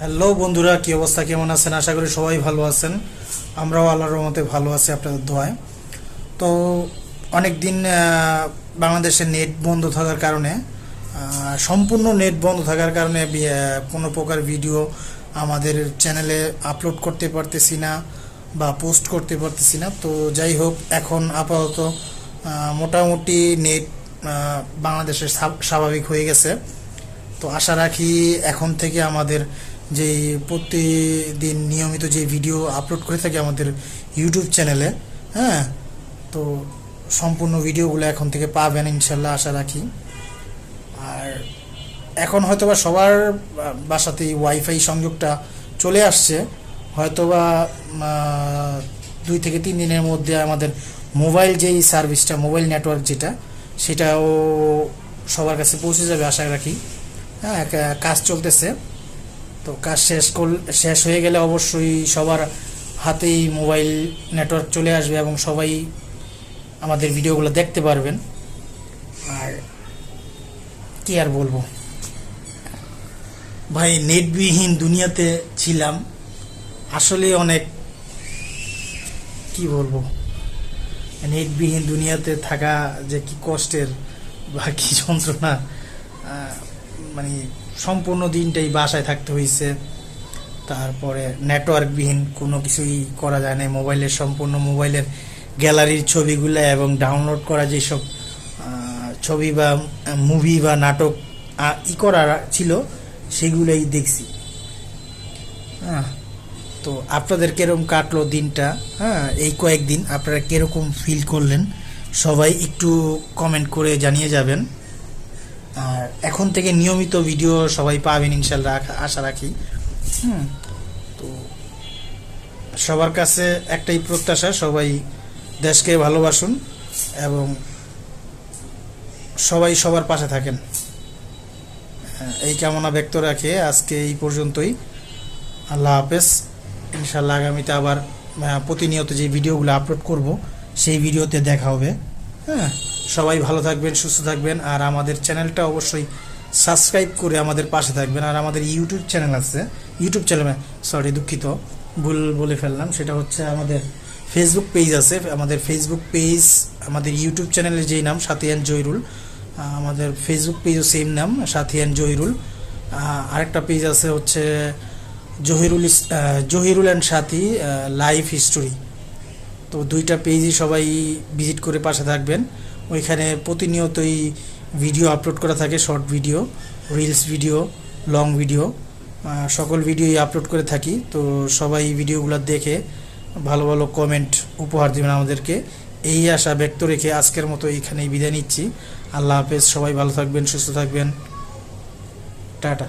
Hello বন্ধুরা, কি অবস্থা, কেমন আছেন? আশা করি সবাই ভালো আছেন। আমরাও আল্লাহর রহমতে ভালো আছি আপনাদের দোয়ায়। তো অনেক দিন বাংলাদেশে নেট বন্ধ থাকার কারণে, সম্পূর্ণ নেট বন্ধ থাকার কারণে কোনো প্রকার ভিডিও আমাদের চ্যানেলে আপলোড করতে পারতেছি না বা পোস্ট করতে পারতেছি না। তো যাই হোক, এখন আপাতত মোটামুটি নেট বাংলাদেশে স্বাভাবিক হয়ে গেছে। তো আশা রাখি এখন থেকে আমাদের যে প্রতিদিন নিয়মিত যে ভিডিও আপলোড করে থাকি আমাদের ইউটিউব চ্যানেলে, হ্যাঁ, তো সম্পূর্ণ ভিডিওগুলো এখন থেকে পাবেন ইনশাল্লাহ, আশা রাখি। আর এখন হয়তোবা সবার বাসাতেই ওয়াইফাই সংযোগটা চলে আসছে। হয়তোবা 2 থেকে 3 দিনের মধ্যে আমাদের মোবাইল যেই সার্ভিসটা, মোবাইল নেটওয়ার্ক যেটা, সেটাও সবার কাছে পৌঁছে যাবে আশা রাখি। হ্যাঁ, কাজ চলতেছে। তো কাজ শেষ হয়ে গেলে অবশ্যই সবার হাতেই মোবাইল নেটওয়ার্ক চলে আসবে এবং সবাই আমাদের ভিডিওগুলো দেখতে পারবেন। আর কি আর বলবো ভাই, নেটবিহীন দুনিয়াতে ছিলাম, আসলে অনেক, কি বলবো, নেটবিহীন দুনিয়াতে থাকা যে কি কষ্টের বা কি যন্ত্রণা। মানে সম্পূর্ণ দিনটাই বাসায় থাকতে হয়েছে। তারপরে নেটওয়ার্কবিহীন কোনো কিছুই করা যায় না। মোবাইলের গ্যালারির ছবিগুলো এবং ডাউনলোড করা যেসব ছবি বা মুভি বা নাটক করা ছিল, সেগুলোই দেখছি। হ্যাঁ, তো আপনাদের কিরকম কাটলো দিনটা? হ্যাঁ, এই কয়েকদিন আপনারা কিরকম ফিল করলেন সবাই একটু কমেন্ট করে জানিয়ে যাবেন। আর এখন থেকে নিয়মিত ভিডিও সবাই পাবেন ইনশাল্লাহ, আশা রাখি। তো সবার কাছে একটাই প্রত্যাশা, সবাই দেশকে ভালোবাসুন এবং সবাই সবার পাশে থাকেন। এই কামনা ব্যক্ত রাখে আজকে এই পর্যন্তই। আল্লাহ হাফেজ। ইনশাল্লাহ আগামীতে আবার প্রতিনিয়ত যে ভিডিওগুলো আপলোড করব সেই ভিডিওতে দেখা হবে। হ্যাঁ, সবাই ভালো থাকবেন, সুস্থ থাকবেন। আর আমাদের চ্যানেলটা অবশ্যই সাবস্ক্রাইব করে আমাদের পাশে থাকবেন। আর আমাদের ইউটিউব চ্যানেল আছে, দুঃখিত, ভুল বলে ফেললাম, সেটা হচ্ছে আমাদের ফেসবুক পেজ আছে। আমাদের ফেসবুক পেজ, আমাদের ইউটিউব চ্যানেলের যেই নাম সাথিয়ান জহিরুল, আমাদের ফেসবুক পেজও সেম নাম, সাথিয়ান জহিরুল। আরেকটা পেজ আছে হচ্ছে Zahirul and Sathi life history. তো 2টা পেজই সবাই ভিজিট করে পাশে থাকবেন। ওইখানে প্রতিনিয়তই ভিডিও আপলোড করা থাকে, short video, reels video, long video, সকল ভিডিওই আপলোড করে থাকি। তো সবাই ভিডিওগুলো দেখে ভালো ভালো কমেন্ট উপহার দেবেন আমাদেরকে, এই আশা ব্যক্ত রেখে আজকের মতো এইখানেই বিদায় নিচ্ছি। আল্লাহ হাফেজ। সবাই ভালো থাকবেন, সুস্থ থাকবেন। টাটা।